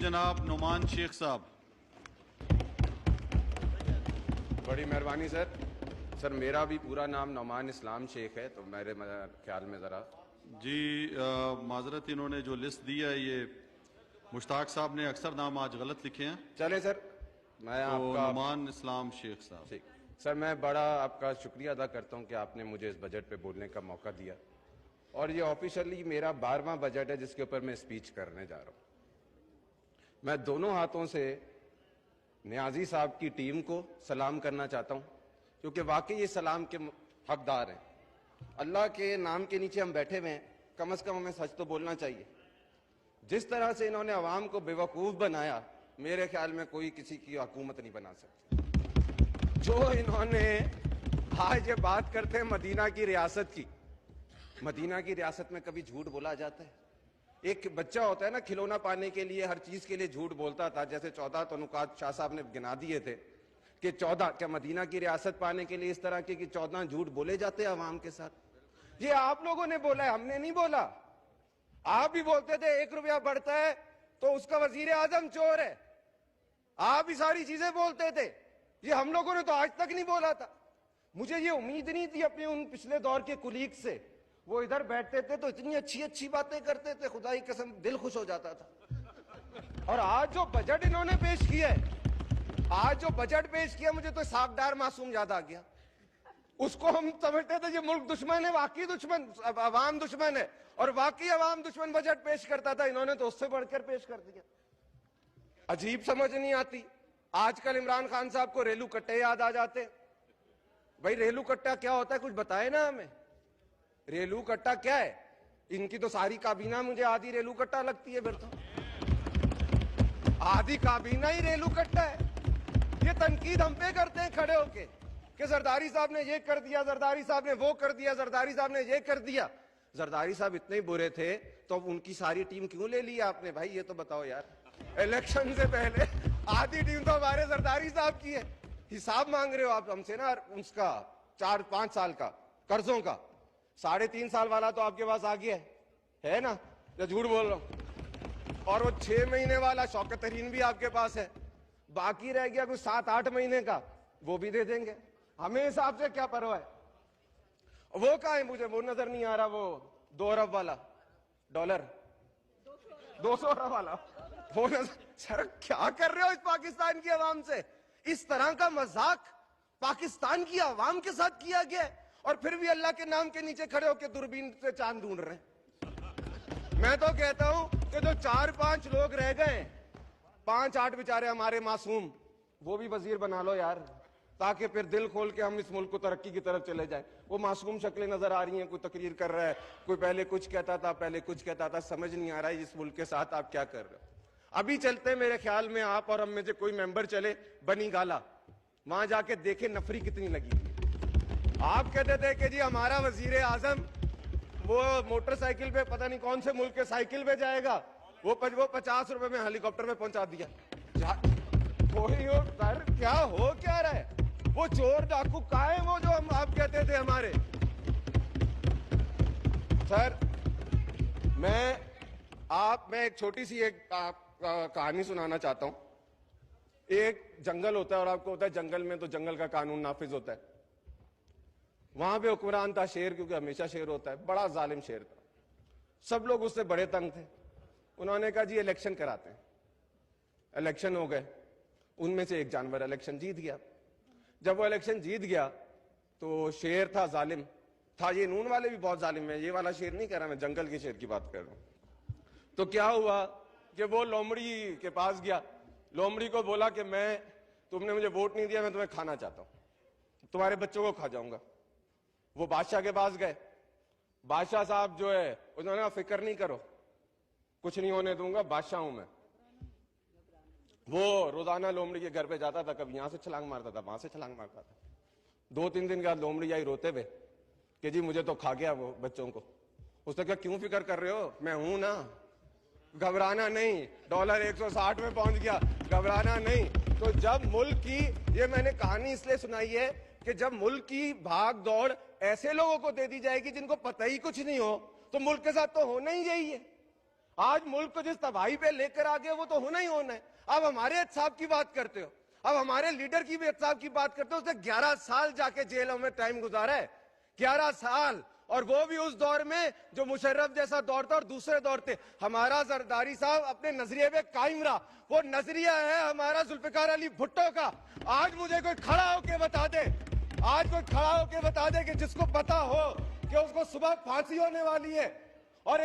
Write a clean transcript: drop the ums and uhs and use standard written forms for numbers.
جناب نعمان شیخ صاحب. بڑی مہربانی سر میرا بھی پورا نام نعمان اسلام شیخ ہے، تو میرے خیال میں ذرا جی معذرت، انہوں نے جو لسٹ دی ہے یہ مشتاق صاحب نے اکثر نام آج غلط لکھے ہیں. چلے سر، میں آپ کا نعمان اسلام شیخ صاحب. ٹھیک سر، میں بڑا آپ کا شکریہ ادا کرتا ہوں کہ آپ نے مجھے اس بجٹ پہ بولنے کا موقع دیا، اور یہ آفیشلی میرا 12واں بجٹ ہے جس کے اوپر میں اسپیچ کرنے جا رہا ہوں. میں دونوں ہاتھوں سے نیازی صاحب کی ٹیم کو سلام کرنا چاہتا ہوں، کیونکہ واقعی یہ سلام کے حقدار ہیں. اللہ کے نام کے نیچے ہم بیٹھے ہوئے ہیں، کم از کم ہمیں سچ تو بولنا چاہیے. جس طرح سے انہوں نے عوام کو بے وقوف بنایا، میرے خیال میں کوئی کسی کی حکومت نہیں بنا سکتی. جو انہوں نے آج یہ بات کرتے ہیں مدینہ کی ریاست کی، مدینہ کی ریاست میں کبھی جھوٹ بولا جاتا ہے؟ ایک بچہ ہوتا ہے نا، کھلونا پانے کے لیے ہر چیز کے لیے جھوٹ بولتا تھا. جیسے 14 تو نکات شاہ صاحب نے گنا دیے تھے کہ 14 کیا مدینہ کی ریاست پانے کے لیے اس طرح کے 14 جھوٹ بولے جاتے ہیں عوام کے ساتھ. یہ آپ لوگوں نے بولا ہے، ہم نے نہیں بولا. آپ بھی بولتے تھے 1 روپیہ بڑھتا ہے تو اس کا وزیر اعظم چور ہے، آپ بھی ساری چیزیں بولتے تھے. یہ ہم لوگوں نے تو آج تک نہیں بولا تھا. مجھے یہ امید نہیں تھی اپنے ان پچھلے دور کے کولیگ سے. وہ ادھر بیٹھتے تھے تو اتنی اچھی اچھی باتیں کرتے تھے، خدا کی قسم دل خوش ہو جاتا تھا. اور آج جو بجٹ انہوں نے پیش کیا ہے، مجھے تو ساکھدار معصوم یاد آ گیا. اس کو ہم سمجھتے تھے یہ ملک دشمن ہے، واقعی دشمن عوام دشمن ہے، اور واقعی عوام دشمن بجٹ پیش کرتا تھا. انہوں نے تو اس سے بڑھ کر پیش کر دیا. عجیب سمجھ نہیں آتی. آج کل عمران خان صاحب کو ریلو کٹے یاد آ جاتے. بھائی ریلو کٹا کیا ہوتا ہے؟ کچھ بتائے نا ہمیں. ریلو کٹا کیا ہے؟ ان کی تو ساری کابینہ مجھے آدھی ریلو کٹا لگتی ہے. پھر تو آدھی کابینہ ہی ریلو کٹا ہے. یہ تنقید ہم پہ کرتے ہیں کھڑے ہو کے کہ زرداری صاحب نے یہ کر دیا، زرداری صاحب نے وہ کر دیا، زرداری صاحب نے یہ کر دیا. زرداری صاحب اتنے برے تھے تو ان کی ساری ٹیم کیوں لے لی آپ نے؟ بھائی یہ تو بتاؤ یار. الیکشن سے پہلے آدھی ٹیم تو ہمارے زرداری صاحب کی ہے. حساب مانگ رہے ہو آپ ہم سے نا اس کا 4-5 سال کا قرضوں کا. 3.5 سال والا تو آپ کے پاس آ گیا ہے نا، یا جھوٹ بول رہا ہوں؟ اور وہ 6 مہینے والا شوکت ترین بھی آپ کے پاس ہے. باقی رہ گیا کچھ 7-8 مہینے کا، وہ بھی دے دیں گے. ہمیں حساب سے کیا پرواہ ہے؟ وہ کہاں ہے؟ مجھے وہ نظر نہیں آ رہا. وہ 2 ارب والا ڈالر، 200 ارب والا وہ نظر. سر کیا کر رہے ہو اس پاکستان کی عوام سے؟ اس طرح کا مذاق پاکستان کی عوام کے ساتھ کیا گیا ہے، اور پھر بھی اللہ کے نام کے نیچے کھڑے ہو کے دوربین سے چاند ڈھونڈ رہے ہیں. میں تو کہتا ہوں کہ جو 4-5 لوگ رہ گئے، 5-8 بیچارے ہمارے معصوم، وہ بھی وزیر بنا لو یار، تاکہ پھر دل کھول کے ہم اس ملک کو ترقی کی طرف چلے جائیں. وہ معصوم شکلیں نظر آ رہی ہیں، کوئی تقریر کر رہا ہے، کوئی پہلے کچھ کہتا تھا، پہلے کچھ کہتا تھا. سمجھ نہیں آ رہا ہے اس ملک کے ساتھ آپ کیا کر رہے ہو. ابھی چلتے میرے خیال میں آپ اور ہم میں سے کوئی ممبر چلے بنی گالا، وہاں جا کے دیکھیں نفری کتنی لگی. آپ کہتے تھے کہ جی ہمارا وزیر اعظم وہ موٹر سائیکل پہ پتہ نہیں کون سے ملک کے سائیکل پہ جائے گا، وہ 50 روپے میں ہیلی کاپٹر میں پہنچا دیا. کوئی ہو سر، کیا ہو کیا رہا ہے؟ وہ چور ڈاکو کہاں ہیں وہ جو ہم آپ کہتے تھے ہمارے؟ سر میں ایک چھوٹی سی ایک کہانی سنانا چاہتا ہوں. ایک جنگل ہوتا ہے، اور آپ کو ہوتا ہے جنگل میں تو جنگل کا قانون نافذ ہوتا ہے. وہاں پہ حکمران تھا شیر، کیونکہ ہمیشہ شیر ہوتا ہے، بڑا ظالم شیر تھا. سب لوگ اس سے بڑے تنگ تھے. انہوں نے کہا جی الیکشن کراتے ہیں. الیکشن ہو گئے، ان میں سے ایک جانور الیکشن جیت گیا. جب وہ الیکشن جیت گیا تو شیر تھا ظالم تھا. یہ نون والے بھی بہت ظالم ہیں، یہ والا شیر نہیں کہہ رہا میں، جنگل کے شیر کی بات کر رہا ہوں. تو کیا ہوا کہ وہ لومڑی کے پاس گیا. لومڑی کو بولا کہ تم نے مجھے ووٹ نہیں دیا، میں تمہیں کھانا چاہتا ہوں، تمہارے بچوں کو کھا جاؤں گا. وہ بادشاہ کے پاس گئے. بادشاہ صاحب جو ہے انہوں نے کہا فکر نہیں کرو، کچھ نہیں ہونے دوں گا، بادشاہ ہوں میں. وہ روزانہ لومڑی کے گھر پہ جاتا تھا، کبھی یہاں سے چھلانگ مارتا تھا، وہاں سے چھلانگ مارتا تھا. 2-3 دن کے بعد لومڑی آئی روتے ہوئے کہ جی مجھے تو کھا گیا وہ بچوں کو. اس نے کہا کیوں فکر کر رہے ہو، میں ہوں نا، گھبرانا نہیں. ڈالر 160 میں پہنچ گیا، گھبرانا نہیں. تو جب ملک کی، یہ میں نے کہانی اس لیے سنائی ہے کہ جب ملک کی بھاگ دوڑ ایسے لوگوں کو دے دی جائے گی جن کو پتہ ہی کچھ نہیں ہو، تو ملک کے ساتھ تو ہونا ہی یہی ہے. آج ملک کو جس تباہی پہ لے کر آگے وہ تو ہونا ہی ہونا ہے. اب ہمارے احتساب کی بات کرتے ہو, اب ہمارے لیڈر کی بھی احتساب کی بات کرتے ہو. اس نے 11 سال جا کے جیلوں میں ٹائم گزارا ہے, 11 سال, اور وہ بھی اس دور میں جو مشرف جیسا دور تھا اور دوسرے دور تھے. ہمارا زرداری صاحب اپنے نظریے پہ قائم رہا, وہ نظریہ ہے ہمارا ذوالفقار علی بھٹو کا. آج مجھے کوئی کھڑا ہو کے بتا دے, آج کوئی کھڑا ہو کے بتا دے کہ جس کو پتا ہو کہ اس کو صبح پھانسی ہونے والی ہے اور